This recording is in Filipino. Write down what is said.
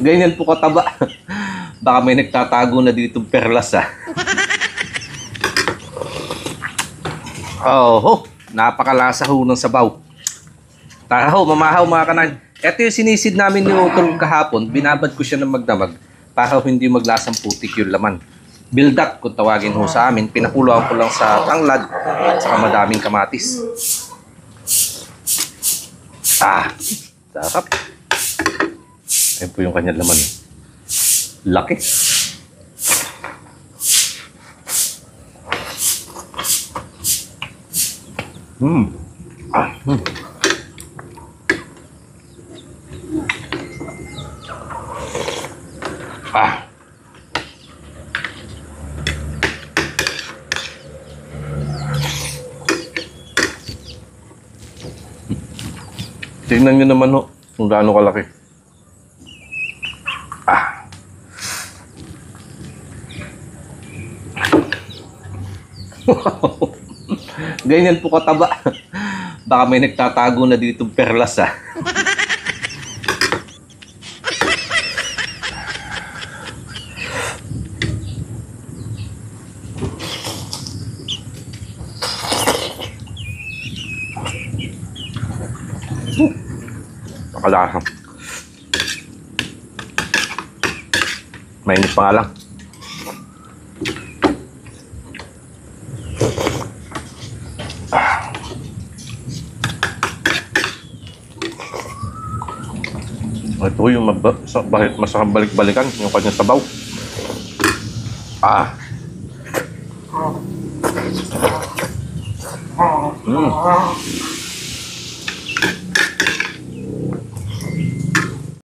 Ganyan po kataba. Baka may nagtatago na dito perlas ah. Oh, napakalasa ho ng sabaw. Tara ho, mamahaw mga kanan. Ito yung sinisid namin yung utol kahapon. Binabad ko siya ng magdamag para hindi maglasang putik yung laman. Build up kung tawagin ho sa amin. Pinakuluan ko lang sa tanglad at saka madaming kamatis. Sarap. Ayun po yung kanyang laman. Laki. Tingnan nyo naman ho, kung gaano kalaki. Ganyan po kataba. Baka may nagtatago na dito perlas ah. Nakalasa. Mainit pa nga lang. Ito yung bakit masakang balik-balikan yung kanyang sabaw.